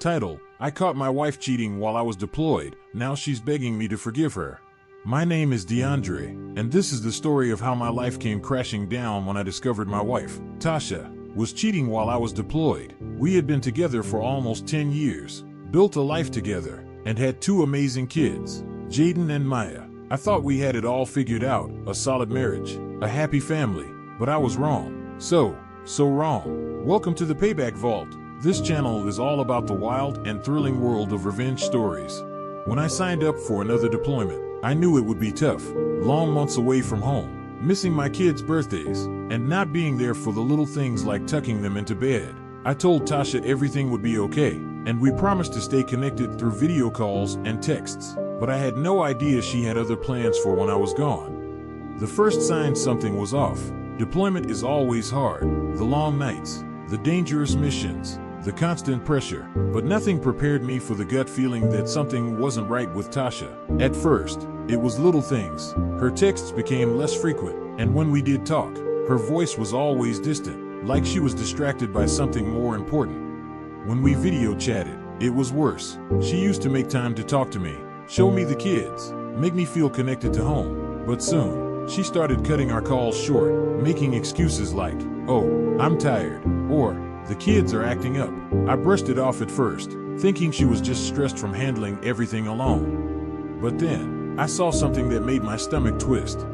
Title: I caught my wife cheating while I was deployed. Now she's begging me to forgive her. My name is DeAndre, and this is the story of how my life came crashing down when I discovered my wife, Tasha, was cheating while I was deployed. We had been together for almost 10 years, built a life together, and had 2 amazing kids, Jaden and Maya. I thought we had it all figured out, a solid marriage, a happy family, but I was wrong. So wrong. Welcome to the Payback Vault. This channel is all about the wild and thrilling world of revenge stories. When I signed up for another deployment, I knew it would be tough. Long months away from home, missing my kids' birthdays, and not being there for the little things like tucking them into bed. I told Tasha everything would be okay, and we promised to stay connected through video calls and texts. But I had no idea she had other plans for when I was gone. The first sign something was off. Deployment is always hard. The long nights, the dangerous missions, the constant pressure, but nothing prepared me for the gut feeling that something wasn't right with Tasha. At first, it was little things. Her texts became less frequent, and when we did talk, her voice was always distant, like she was distracted by something more important. When we video chatted, it was worse. She used to make time to talk to me, show me the kids, make me feel connected to home. But soon, she started cutting our calls short, making excuses like, "Oh, I'm tired," or "The kids are acting up." I brushed it off at first, thinking she was just stressed from handling everything alone. But then, I saw something that made my stomach twist.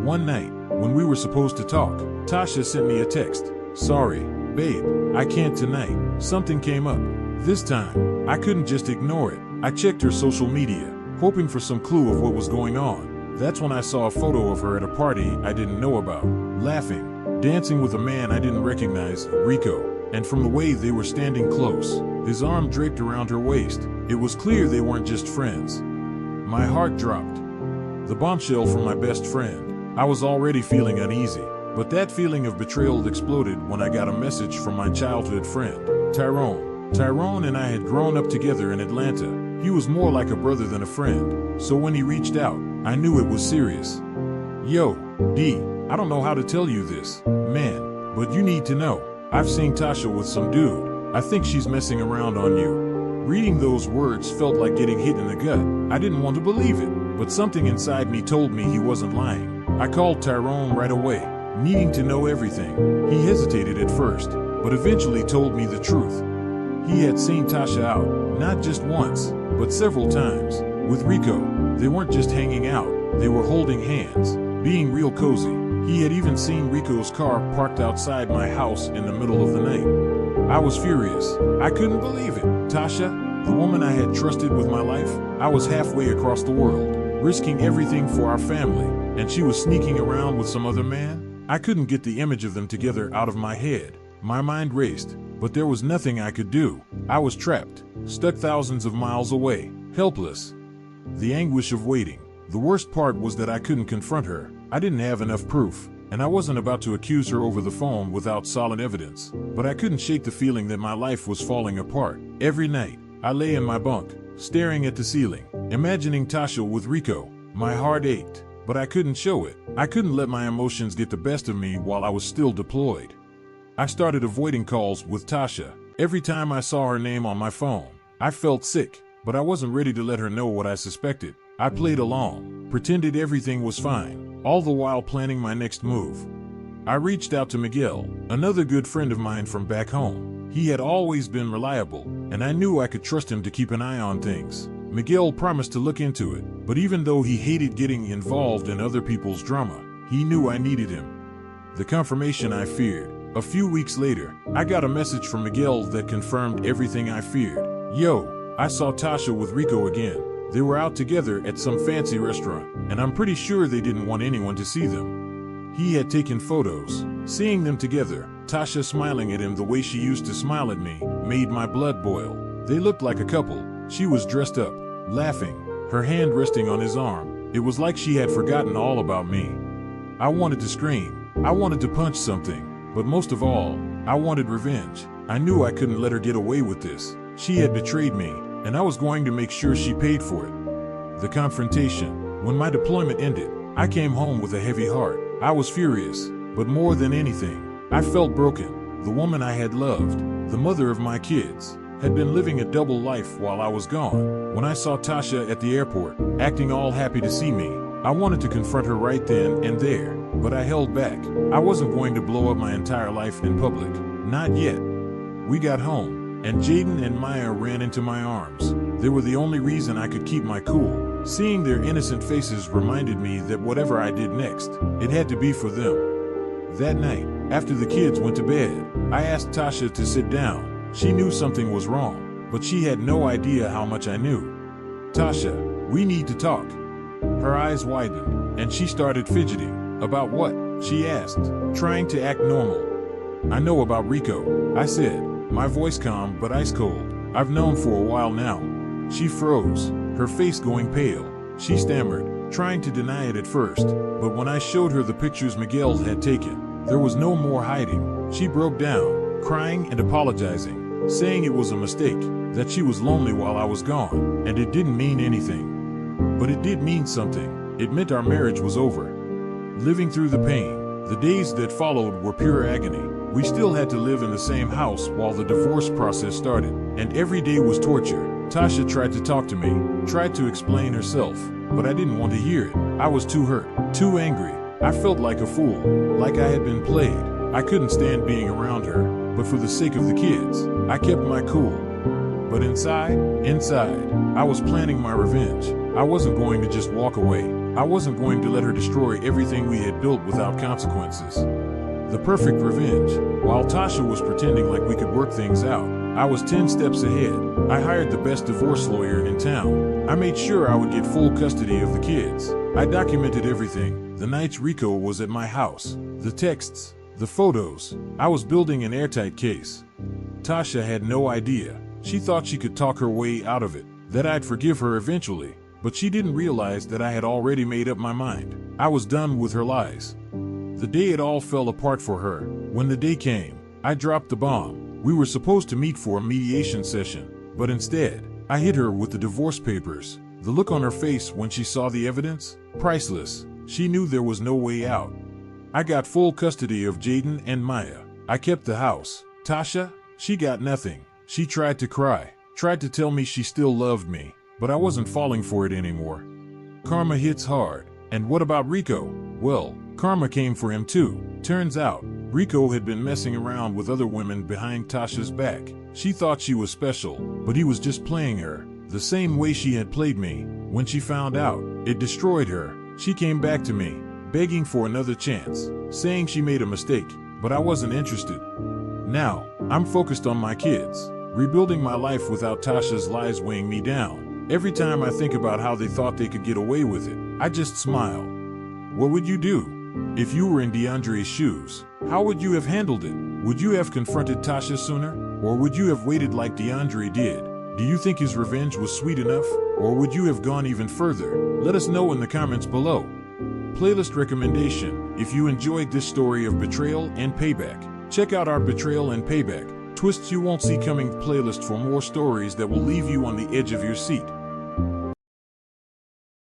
One night, when we were supposed to talk, Tasha sent me a text. "Sorry, babe, I can't tonight. Something came up." This time, I couldn't just ignore it. I checked her social media, hoping for some clue of what was going on. That's when I saw a photo of her at a party I didn't know about, laughing, dancing with a man I didn't recognize, Rico. And from the way they were standing close, his arm draped around her waist, it was clear they weren't just friends. My heart dropped. The bombshell from my best friend. I was already feeling uneasy, but that feeling of betrayal exploded when I got a message from my childhood friend, Tyrone. Tyrone and I had grown up together in Atlanta. He was more like a brother than a friend, so when he reached out, I knew it was serious. "Yo, D, I don't know how to tell you this, man, but you need to know. I've seen Tasha with some dude. I think she's messing around on you." Reading those words felt like getting hit in the gut. I didn't want to believe it, but something inside me told me he wasn't lying. I called Tyrone right away, needing to know everything. He hesitated at first, but eventually told me the truth. He had seen Tasha out, not just once, but several times, with Rico. They weren't just hanging out, they were holding hands, being real cozy. He had even seen Rico's car parked outside my house in the middle of the night. I was furious. I couldn't believe it. Tasha, the woman I had trusted with my life, I was halfway across the world, risking everything for our family, and she was sneaking around with some other man? I couldn't get the image of them together out of my head. My mind raced, but there was nothing I could do. I was trapped, stuck thousands of miles away, helpless. The anguish of waiting. The worst part was that I couldn't confront her. I didn't have enough proof, and I wasn't about to accuse her over the phone without solid evidence. But I couldn't shake the feeling that my life was falling apart. Every night, I lay in my bunk, staring at the ceiling, imagining Tasha with Rico. My heart ached, but I couldn't show it. I couldn't let my emotions get the best of me while I was still deployed. I started avoiding calls with Tasha. Every time I saw her name on my phone, I felt sick, but I wasn't ready to let her know what I suspected. I played along, pretended everything was fine, all the while planning my next move. I reached out to Miguel, another good friend of mine from back home. He had always been reliable, and I knew I could trust him to keep an eye on things. Miguel promised to look into it, but even though he hated getting involved in other people's drama, he knew I needed him. The confirmation I feared. A few weeks later, I got a message from Miguel that confirmed everything I feared. "Yo, I saw Tasha with Rico again. They were out together at some fancy restaurant, and I'm pretty sure they didn't want anyone to see them." He had taken photos. Seeing them together, Tasha smiling at him the way she used to smile at me, made my blood boil. They looked like a couple. She was dressed up, laughing, her hand resting on his arm. It was like she had forgotten all about me. I wanted to scream. I wanted to punch something. But most of all, I wanted revenge. I knew I couldn't let her get away with this. She had betrayed me, and I was going to make sure she paid for it. The confrontation. When my deployment ended, I came home with a heavy heart. I was furious, but more than anything, I felt broken. The woman I had loved, the mother of my kids, had been living a double life while I was gone. When I saw Tasha at the airport, acting all happy to see me, I wanted to confront her right then and there, but I held back. I wasn't going to blow up my entire life in public. Not yet. We got home, and Jaden and Maya ran into my arms. They were the only reason I could keep my cool. Seeing their innocent faces reminded me that whatever I did next, it had to be for them. That night, after the kids went to bed, I asked Tasha to sit down. She knew something was wrong, but she had no idea how much I knew. "Tasha, we need to talk." Her eyes widened, and she started fidgeting. "About what?" she asked, trying to act normal. "I know about Rico," I said, my voice calm but ice cold. "I've known for a while now." She froze, her face going pale. She stammered, trying to deny it at first, but when I showed her the pictures Miguel had taken, there was no more hiding. She broke down, crying and apologizing, saying it was a mistake, that she was lonely while I was gone, and it didn't mean anything. But it did mean something. It meant our marriage was over. Living through the pain, the days that followed were pure agony. We still had to live in the same house while the divorce process started, and every day was torture. Tasha tried to talk to me, tried to explain herself, but I didn't want to hear it. I was too hurt, too angry. I felt like a fool, like I had been played. I couldn't stand being around her, but for the sake of the kids, I kept my cool. But inside, I was planning my revenge. I wasn't going to just walk away. I wasn't going to let her destroy everything we had built without consequences. The perfect revenge. While Tasha was pretending like we could work things out, I was 10 steps ahead. I hired the best divorce lawyer in town. I made sure I would get full custody of the kids. I documented everything. The nights Rico was at my house. The texts. The photos. I was building an airtight case. Tasha had no idea. She thought she could talk her way out of it, that I'd forgive her eventually. But she didn't realize that I had already made up my mind. I was done with her lies. The day it all fell apart for her. When the day came, I dropped the bomb. We were supposed to meet for a mediation session, but instead, I hit her with the divorce papers. The look on her face when she saw the evidence? Priceless. She knew there was no way out. I got full custody of Jaden and Maya. I kept the house. Tasha? She got nothing. She tried to cry, tried to tell me she still loved me, but I wasn't falling for it anymore. Karma hits hard. And what about Rico? Well, karma came for him too. Turns out, Rico had been messing around with other women behind Tasha's back. She thought she was special, but he was just playing her, the same way she had played me. When she found out, it destroyed her. She came back to me, begging for another chance, saying she made a mistake, but I wasn't interested. Now, I'm focused on my kids, rebuilding my life without Tasha's lies weighing me down. Every time I think about how they thought they could get away with it, I just smile. What would you do? If you were in DeAndre's shoes, how would you have handled it? Would you have confronted Tasha sooner? Or would you have waited like DeAndre did? Do you think his revenge was sweet enough? Or would you have gone even further? Let us know in the comments below. Playlist recommendation: if you enjoyed this story of betrayal and payback, check out our Betrayal and Payback, Twists You Won't See Coming playlist for more stories that will leave you on the edge of your seat.